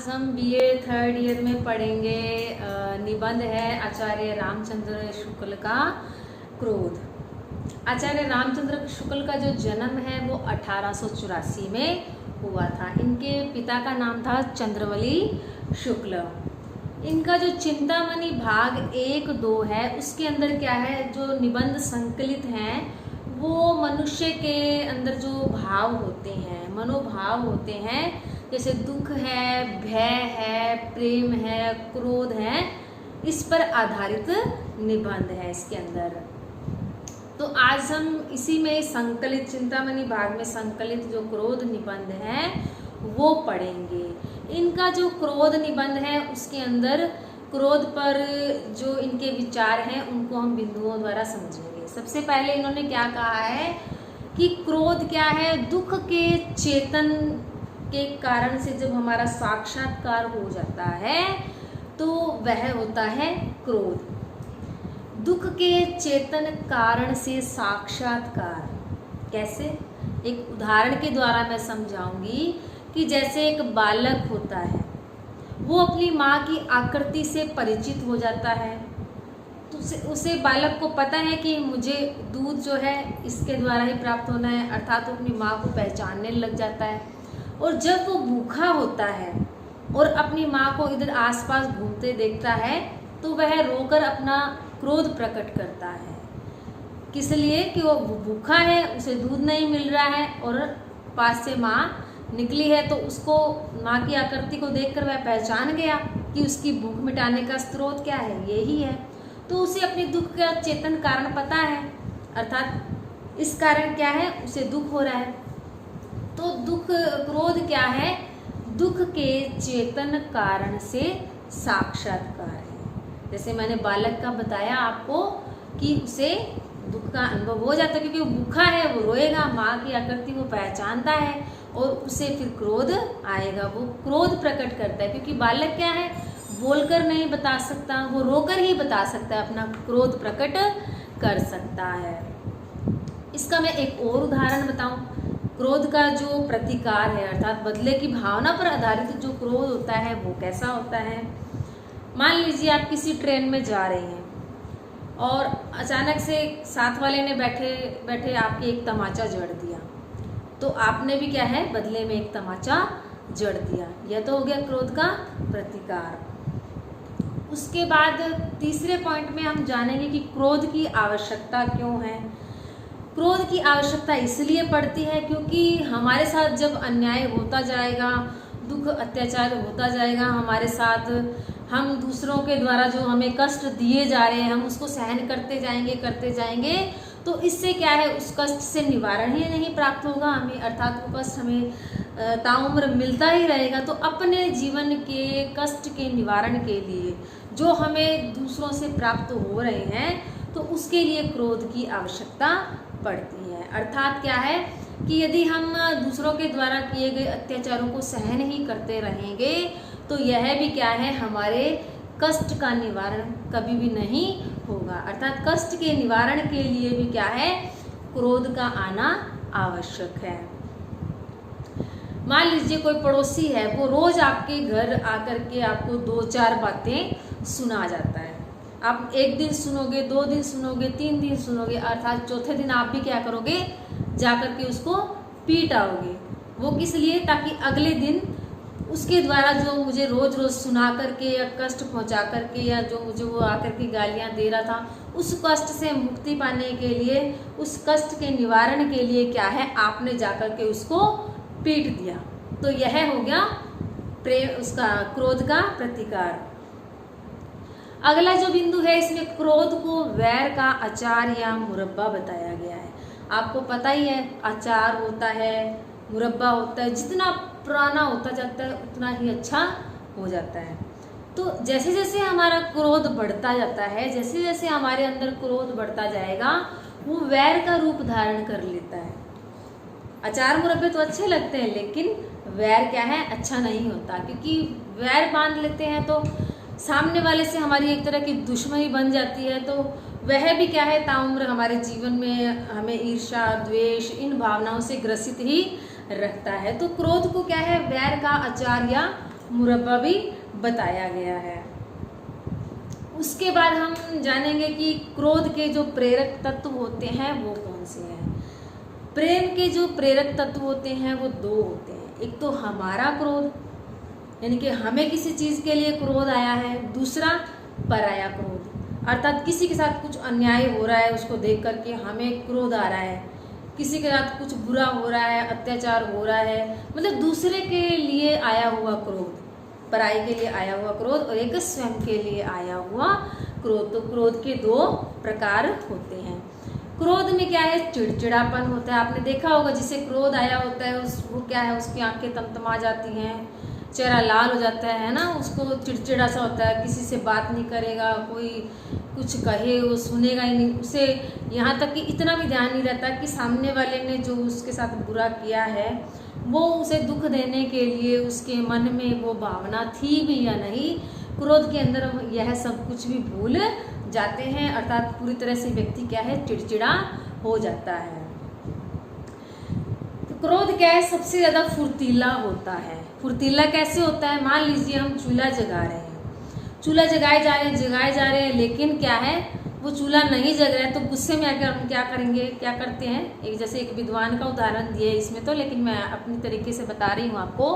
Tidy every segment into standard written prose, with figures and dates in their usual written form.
हम BA third year में पढ़ेंगे। निबंध है आचार्य रामचंद्र शुक्ल का क्रोध। आचार्य रामचंद्र शुक्ल का जो जन्म है वो 1884 में हुआ था। इनके पिता का नाम था चंद्रवली शुक्ल। इनका जो चिंतामणि भाग 1-2 है उसके अंदर क्या है, जो निबंध संकलित हैं वो मनुष्य के अंदर जो भाव होते हैं, मनोभाव होते हैं, जैसे दुख है, भय है, प्रेम है, क्रोध है, इस पर आधारित निबंध है इसके अंदर। तो आज हम इसी में संकलित चिंतामणि भाग में संकलित जो क्रोध निबंध है वो पढ़ेंगे। इनका जो क्रोध निबंध है उसके अंदर क्रोध पर जो इनके विचार हैं उनको हम बिंदुओं द्वारा समझेंगे। सबसे पहले इन्होंने क्या कहा है कि क्रोध क्या है, दुख के चेतन के कारण से जब हमारा साक्षात्कार हो जाता है तो वह होता है क्रोध। दुख के चेतन कारण से साक्षात्कार कैसे, एक उदाहरण के द्वारा मैं समझाऊंगी कि जैसे एक बालक होता है, वो अपनी माँ की आकृति से परिचित हो जाता है, तो उसे बालक को पता है कि मुझे दूध जो है इसके द्वारा ही प्राप्त होना है, अर्थात वो अपनी माँ को पहचानने लग जाता है। और जब वो भूखा होता है और अपनी माँ को इधर आसपास घूमते देखता है तो वह रोकर अपना क्रोध प्रकट करता है। किस लिए कि वो भूखा है, उसे दूध नहीं मिल रहा है और पास से माँ निकली है, तो उसको माँ की आकृति को देखकर वह पहचान गया कि उसकी भूख मिटाने का स्रोत क्या है, यही है। तो उसे अपने दुख का चेतन कारण पता है, अर्थात इस कारण क्या है, उसे दुख हो रहा है। तो दुख, क्रोध क्या है, दुख के चेतन कारण से साक्षात्कार है। जैसे मैंने बालक का बताया आपको कि उसे दुख का अनुभव हो जाता है क्योंकि वो भूखा है, वो रोएगा, माँ की आकृति वो पहचानता है और उसे फिर क्रोध आएगा, वो क्रोध प्रकट करता है। क्योंकि बालक क्या है, बोलकर नहीं बता सकता, वो रोकर ही बता सकता है, अपना क्रोध प्रकट कर सकता है। इसका मैं एक और उदाहरण बताऊं। क्रोध का जो प्रतिकार है, अर्थात बदले की भावना पर आधारित जो क्रोध होता है वो कैसा होता है। मान लीजिए आप किसी ट्रेन में जा रहे हैं और अचानक से साथ वाले ने बैठे बैठे आपके एक तमाचा जड़ दिया, तो आपने भी क्या है, बदले में एक तमाचा जड़ दिया। यह तो हो गया क्रोध का प्रतिकार। उसके बाद तीसरे पॉइंट में हम जानेंगे कि क्रोध की आवश्यकता क्यों है। क्रोध की आवश्यकता इसलिए पड़ती है क्योंकि हमारे साथ जब अन्याय होता जाएगा, दुख अत्याचार होता जाएगा हमारे साथ, हम दूसरों के द्वारा जो हमें कष्ट दिए जा रहे हैं हम उसको सहन करते जाएंगे, तो इससे क्या है, उस कष्ट से निवारण ही नहीं प्राप्त होगा हमें, अर्थात वो कष्ट हमें ताउम्र मिलता ही रहेगा। तो अपने जीवन के कष्ट के निवारण के लिए जो हमें दूसरों से प्राप्त हो रहे हैं तो उसके लिए क्रोध की आवश्यकता पड़ती है। अर्थात क्या है कि यदि हम दूसरों के द्वारा किए गए अत्याचारों को सहन ही करते रहेंगे तो यह भी क्या है, हमारे कष्ट का निवारण कभी भी नहीं होगा। अर्थात कष्ट के निवारण के लिए भी क्या है, क्रोध का आना आवश्यक है। मान लीजिए कोई पड़ोसी है, वो रोज आपके घर आकर के आपको 2-4 बातें सुना जाता है। आप एक दिन सुनोगे, 2 दिन सुनोगे, 3 दिन सुनोगे, अर्थात चौथे दिन आप भी क्या करोगे, जाकर के उसको पीट आओगे। वो किस लिए, ताकि अगले दिन उसके द्वारा जो मुझे रोज रोज सुना करके या कष्ट पहुंचा करके या जो मुझे वो आकर के गालियां दे रहा था, उस कष्ट से मुक्ति पाने के लिए, उस कष्ट के निवारण के लिए क्या है, आपने जाकर के उसको पीट दिया। तो यह हो गया प्रेम, उसका क्रोध का प्रतिकार। अगला जो बिंदु है, इसमें क्रोध को वैर का अचार या मुरब्बा बताया गया है। आपको पता ही है, अचार होता है, मुरब्बा होता है, जितना पुराना होता जाता है उतना ही अच्छा हो जाता है। तो जैसे जैसे हमारा क्रोध बढ़ता जाता है, जैसे जैसे हमारे अंदर क्रोध बढ़ता जाएगा, वो वैर का रूप धारण कर लेता है। अचार मुरब्बे तो अच्छे लगते हैं लेकिन वैर क्या है, अच्छा नहीं होता, क्योंकि वैर बांध लेते हैं तो सामने वाले से हमारी एक तरह की दुश्मनी बन जाती है। तो वह भी क्या है, ताउम्र हमारे जीवन में हमें ईर्ष्या, द्वेष, इन भावनाओं से ग्रसित ही रखता है। तो क्रोध को क्या है, वैर का आचार या मुरब्बा भी बताया गया है। उसके बाद हम जानेंगे कि क्रोध के जो प्रेरक तत्व होते हैं वो कौन से हैं। प्रेम के जो प्रेरक तत्व होते हैं वो दो होते हैं। एक तो हमारा क्रोध, यानी कि हमें किसी चीज़ के लिए क्रोध आया है। दूसरा पराया क्रोध, अर्थात किसी के साथ कुछ अन्याय हो रहा है, उसको देख करके हमें क्रोध आ रहा है। किसी के साथ कुछ बुरा हो रहा है, अत्याचार हो रहा है, मतलब दूसरे के लिए आया हुआ क्रोध, पराई के लिए आया हुआ क्रोध, और एक स्वयं के लिए आया हुआ क्रोध। तो क्रोध के दो प्रकार होते हैं। क्रोध में क्या है, चिड़चिड़ापन होता है। आपने देखा होगा जिसे क्रोध आया होता है वो क्या है, उसकी आंखें तमतमा जाती हैं, चेहरा लाल हो जाता है ना, उसको चिड़चिड़ा सा होता है, किसी से बात नहीं करेगा, कोई कुछ कहे वो सुनेगा ही नहीं, उसे यहाँ तक कि इतना भी ध्यान नहीं रहता कि सामने वाले ने जो उसके साथ बुरा किया है वो उसे दुख देने के लिए उसके मन में वो भावना थी भी या नहीं। क्रोध के अंदर यह सब कुछ भी भूल जाते हैं, अर्थात पूरी तरह से व्यक्ति क्या है, चिड़चिड़ा हो जाता है। तो क्रोध क्या है, सबसे ज़्यादा फुर्तीला होता है। फुर्तीला कैसे होता है, मान लीजिए हम चूल्हा जगा रहे हैं, चूल्हा जगाए जा रहे हैं, लेकिन क्या है, वो चूल्हा नहीं जग रहा है, तो गुस्से में आकर हम क्या करेंगे, क्या करते हैं, एक विद्वान का उदाहरण दिए इसमें तो, लेकिन मैं अपनी तरीके से बता रही हूँ आपको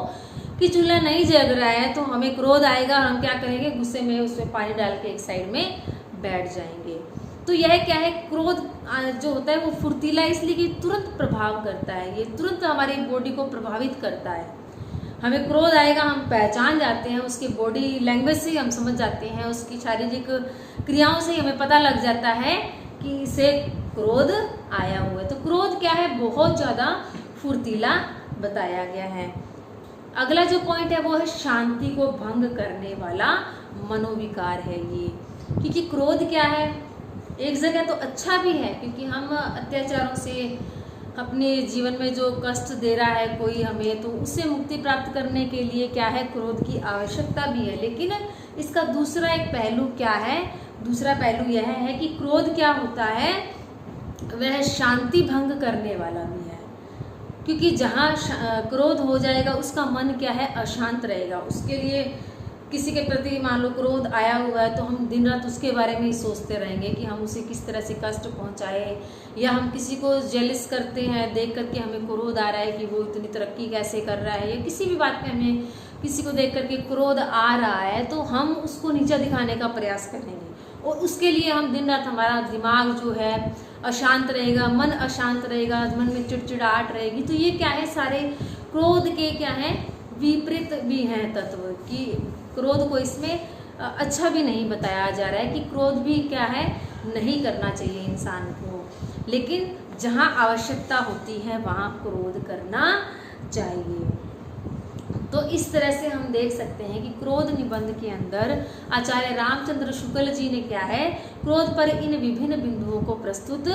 कि चूल्हा नहीं जग रहा है तो हमें क्रोध आएगा, हम क्या करेंगे, गुस्से में उसमें पानी डाल के एक साइड में बैठ जाएंगे। तो यह क्या है, क्रोध जो होता है वो फुर्तीला इसलिए कि तुरंत प्रभाव करता है, ये तुरंत हमारी बॉडी को प्रभावित करता है। हमें क्रोध आएगा, हम पहचान जाते हैं, उसकी बॉडी लैंग्वेज से ही हम समझ जाते हैं, उसकी शारीरिक क्रियाओं से ही हमें पता लग जाता है कि इसे क्रोध आया हुआ है। तो क्रोध क्या है, बहुत ज़्यादा फुर्तीला बताया गया है। अगला जो पॉइंट है वो है शांति को भंग करने वाला मनोविकार है ये, क्योंकि क्रोध क्या है, एक जगह तो अच्छा भी है, क्योंकि हम अत्याचारों से अपने जीवन में जो कष्ट दे रहा है कोई हमें, तो उससे मुक्ति प्राप्त करने के लिए क्या है, क्रोध की आवश्यकता भी है। लेकिन इसका दूसरा एक पहलू क्या है, दूसरा पहलू यह है कि क्रोध क्या होता है, वह शांति भंग करने वाला भी है, क्योंकि जहाँ क्रोध हो जाएगा उसका मन क्या है, अशांत रहेगा। उसके लिए किसी के प्रति मान लो क्रोध आया हुआ है तो हम दिन रात उसके बारे में ही सोचते रहेंगे कि हम उसे किस तरह से कष्ट पहुंचाए, या हम किसी को जेलिस करते हैं, देख करके हमें क्रोध आ रहा है कि वो इतनी तरक्की कैसे कर रहा है, या किसी भी बात में हमें किसी को देख करके क्रोध आ रहा है तो हम उसको नीचा दिखाने का प्रयास करेंगे, और उसके लिए हम दिन रात, हमारा दिमाग जो है अशांत रहेगा, मन अशांत रहेगा, मन में चिड़चिड़ाहट रहेगी। तो ये क्या है, सारे क्रोध के क्या है, विपरीत भी हैं तत्व, कि क्रोध को इसमें अच्छा भी नहीं बताया जा रहा है कि क्रोध भी क्या है, नहीं करना चाहिए इंसान को, लेकिन जहाँ आवश्यकता होती है वहाँ क्रोध करना चाहिए। तो इस तरह से हम देख सकते हैं कि क्रोध निबंध के अंदर आचार्य रामचंद्र शुक्ल जी ने क्या है, क्रोध पर इन विभिन्न बिंदुओं को प्रस्तुत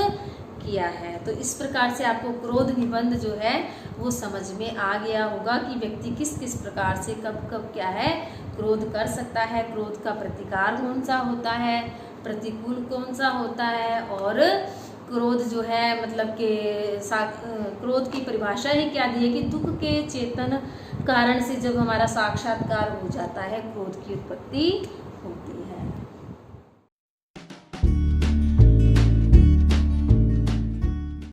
किया है। तो इस प्रकार से आपको क्रोध निबंध जो है वो समझ में आ गया होगा कि व्यक्ति किस किस प्रकार से कब कब क्या है क्रोध कर सकता है, क्रोध का प्रतिकार कौन सा होता है, प्रतिकूल कौन सा होता है, और क्रोध जो है मतलब कि क्रोध की परिभाषा ही क्या दी है कि दुख के चेतन कारण से जब हमारा साक्षात्कार हो जाता है क्रोध की उत्पत्ति